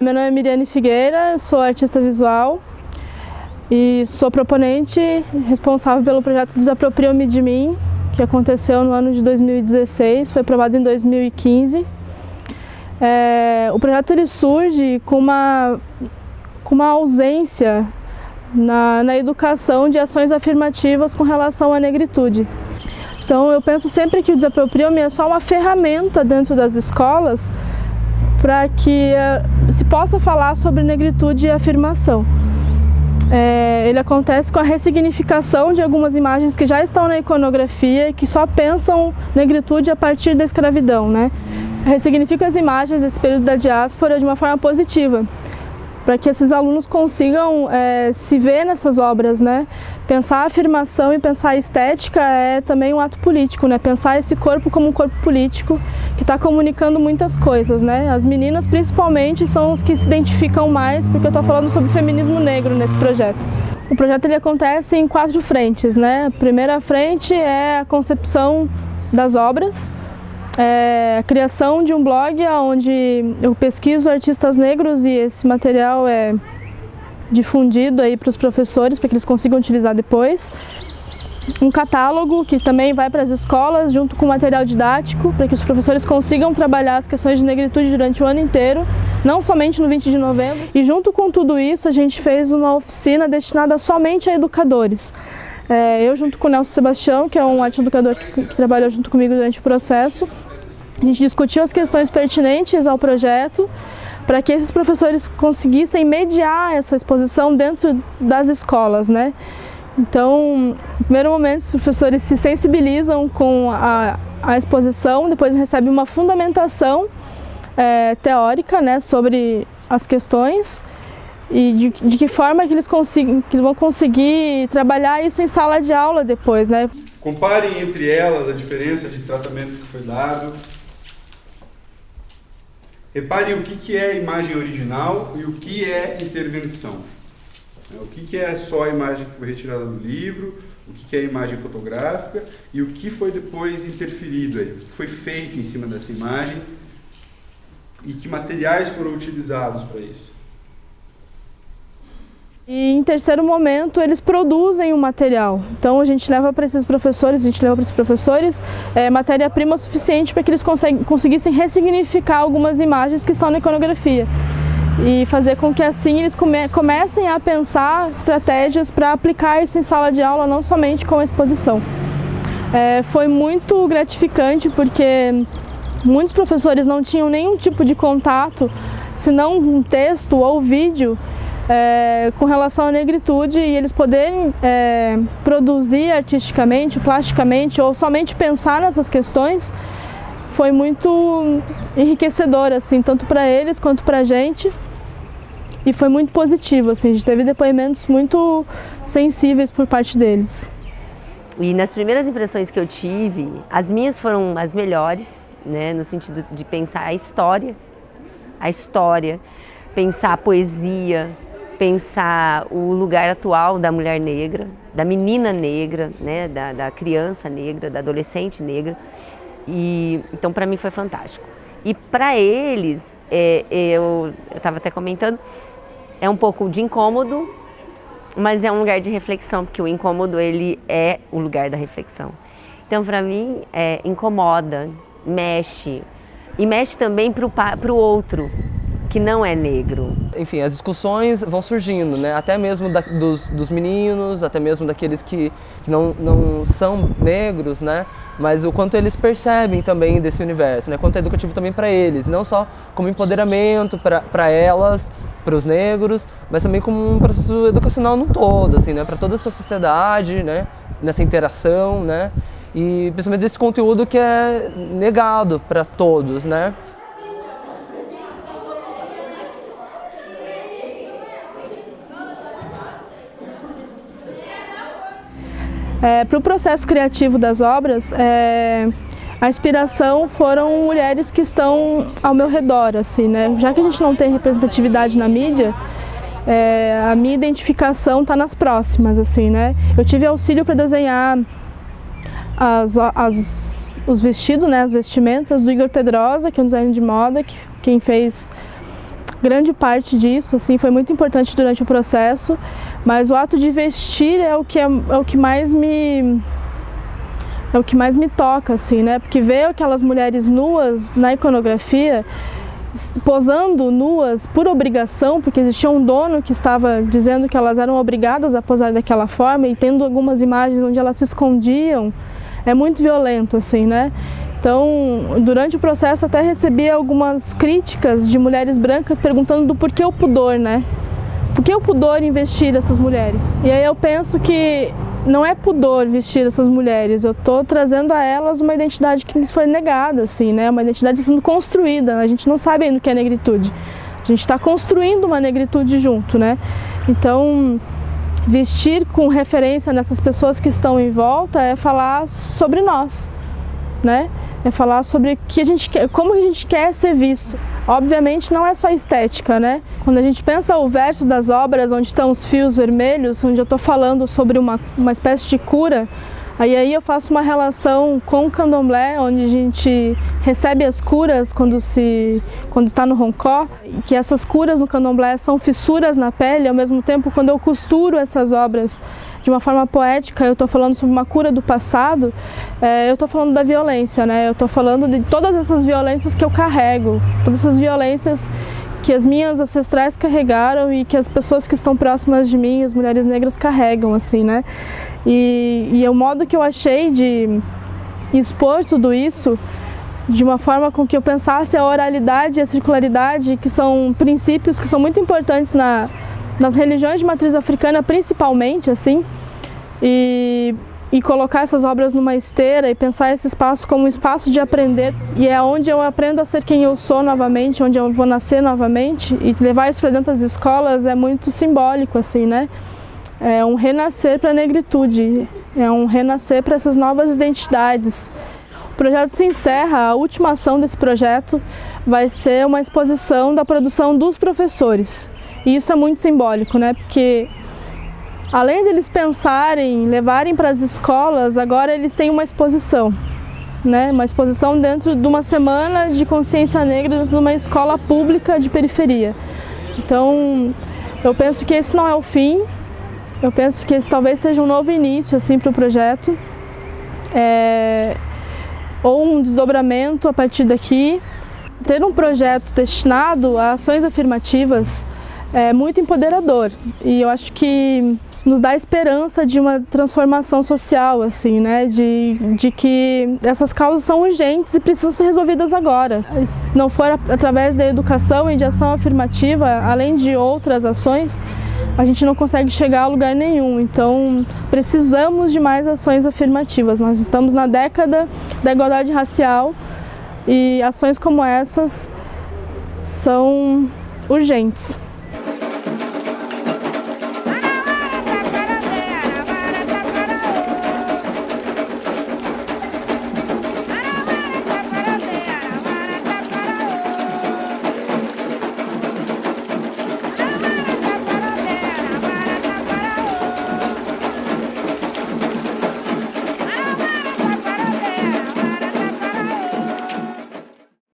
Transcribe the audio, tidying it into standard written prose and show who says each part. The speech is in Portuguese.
Speaker 1: Meu nome é Miriane Figueira, sou artista visual e sou proponente responsável pelo projeto Desaproprio-me de Mim, que aconteceu no ano de 2016, foi aprovado em 2015. O projeto ele surge com uma ausência na educação de ações afirmativas com relação à negritude. Então eu penso sempre que o Desaproprio-me é só uma ferramenta dentro das escolas para que se possa falar sobre negritude e afirmação. Ele acontece com a ressignificação de algumas imagens que já estão na iconografia e que só pensam negritude a partir da escravidão, né? Ressignifica as imagens desse período da diáspora de uma forma positiva, para que esses alunos consigam se ver nessas obras, né? Pensar a afirmação e pensar a estética é também um ato político, né? Pensar esse corpo como um corpo político que está comunicando muitas coisas, né? As meninas, principalmente, são os que se identificam mais, porque eu estou falando sobre feminismo negro nesse projeto. O projeto ele acontece em 4 frentes, né? A primeira frente é a concepção das obras, a criação de um blog onde eu pesquiso artistas negros e esse material é difundido aí para os professores para que eles consigam utilizar depois. Um catálogo que também vai para as escolas junto com material didático para que os professores consigam trabalhar as questões de negritude durante o ano inteiro, não somente no 20 de novembro. E junto com tudo isso a gente fez uma oficina destinada somente a educadores. Eu junto com o Nelson Sebastião, que é um arte educador que trabalhou junto comigo durante o processo, a gente discutiu as questões pertinentes ao projeto para que esses professores conseguissem mediar essa exposição dentro das escolas, né? Então, no primeiro momento, os professores se sensibilizam com a exposição, depois recebem uma fundamentação teórica, né, sobre as questões e de que forma que eles vão conseguir trabalhar isso em sala de aula depois, né?
Speaker 2: Comparem entre elas a diferença de tratamento que foi dado. Reparem o que é imagem original e o que é intervenção. O que é só a imagem que foi retirada do livro, o que é a imagem fotográfica e o que foi depois interferido aí, o que foi feito em cima dessa imagem e que materiais foram utilizados para isso.
Speaker 1: E em terceiro momento eles produzem o material, então a gente leva para esses professores, matéria-prima suficiente para que eles conseguissem ressignificar algumas imagens que estão na iconografia e fazer com que assim eles comecem a pensar estratégias para aplicar isso em sala de aula, não somente com a exposição. Foi muito gratificante porque muitos professores não tinham nenhum tipo de contato, senão um texto ou vídeo, com relação à negritude e eles poderem produzir artisticamente, plasticamente ou somente pensar nessas questões foi muito enriquecedor, assim, tanto para eles quanto para a gente, e foi muito positivo, assim, a gente teve depoimentos muito sensíveis por parte deles.
Speaker 3: E nas primeiras impressões que eu tive, as minhas foram as melhores, né, no sentido de pensar a história, pensar a poesia, pensar o lugar atual da mulher negra, da menina negra, né, da criança negra, da adolescente negra. E então para mim foi fantástico. E para eles, eu estava até comentando, é um pouco de incômodo, mas é um lugar de reflexão, porque o incômodo ele é o lugar da reflexão. Então para mim incomoda, mexe, e mexe também para o outro, que não é negro.
Speaker 4: Enfim, as discussões vão surgindo, né? Até mesmo dos meninos, até mesmo daqueles que não são negros, né? Mas o quanto eles percebem também desse universo, né? Quanto é educativo também para eles, não só como empoderamento para elas, para os negros, mas também como um processo educacional num todo, assim, né? Para toda essa sociedade, né? Nessa interação, né? E principalmente desse conteúdo que é negado para todos, né?
Speaker 1: Para o processo criativo das obras, a inspiração foram mulheres que estão ao meu redor, assim, né? Já que a gente não tem representatividade na mídia, a minha identificação está nas próximas, assim, né? Eu tive auxílio para desenhar os vestidos, né, as vestimentas do Igor Pedrosa, que é um designer de moda, quem fez grande parte disso, assim, foi muito importante durante o processo, mas o ato de vestir é o que mais me toca, assim, né? Porque ver aquelas mulheres nuas na iconografia, posando nuas por obrigação, porque existia um dono que estava dizendo que elas eram obrigadas a posar daquela forma, e tendo algumas imagens onde elas se escondiam, é muito violento, assim, né? Então, durante o processo até recebi algumas críticas de mulheres brancas perguntando do porquê o pudor, né? Por que o pudor em vestir essas mulheres? E aí eu penso que não é pudor vestir essas mulheres, eu estou trazendo a elas uma identidade que lhes foi negada, assim, né? Uma identidade sendo construída, a gente não sabe ainda o que é negritude. A gente está construindo uma negritude junto, né? Então, vestir com referência nessas pessoas que estão em volta é falar sobre nós, né? É falar sobre que a gente quer, como a gente quer ser visto. Obviamente não é só estética, né? Quando a gente pensa o verso das obras, onde estão os fios vermelhos, onde eu estou falando sobre uma espécie de cura, aí eu faço uma relação com o candomblé, onde a gente recebe as curas quando está no roncó, que essas curas no candomblé são fissuras na pele, ao mesmo tempo quando eu costuro essas obras de uma forma poética, eu estou falando sobre uma cura do passado, eu estou falando da violência, né? Eu estou falando de todas essas violências que eu carrego, todas essas violências que as minhas ancestrais carregaram e que as pessoas que estão próximas de mim, as mulheres negras, carregam, assim, né? E o modo que eu achei de expor tudo isso de uma forma com que eu pensasse a oralidade e a circularidade, que são princípios que são muito importantes nas religiões de matriz africana, principalmente, assim, e colocar essas obras numa esteira e pensar esse espaço como um espaço de aprender, e é onde eu aprendo a ser quem eu sou novamente, onde eu vou nascer novamente, e levar isso para dentro das escolas é muito simbólico, assim, né? É um renascer para a negritude, é um renascer para essas novas identidades. O projeto se encerra, a última ação desse projeto vai ser uma exposição da produção dos professores. E isso é muito simbólico, né? Porque além deles pensarem, levarem para as escolas, agora eles têm uma exposição, né? Uma exposição dentro de uma semana de consciência negra dentro de uma escola pública de periferia. Então, eu penso que esse não é o fim, eu penso que esse talvez seja um novo início, assim, para o projeto, ou um desdobramento a partir daqui. Ter um projeto destinado a ações afirmativas é muito empoderador, e eu acho que nos dá esperança de uma transformação social, assim, né? De que essas causas são urgentes e precisam ser resolvidas agora. Se não for através da educação e de ação afirmativa, além de outras ações, a gente não consegue chegar a lugar nenhum. Então, precisamos de mais ações afirmativas. Nós estamos na década da igualdade racial e ações como essas são urgentes.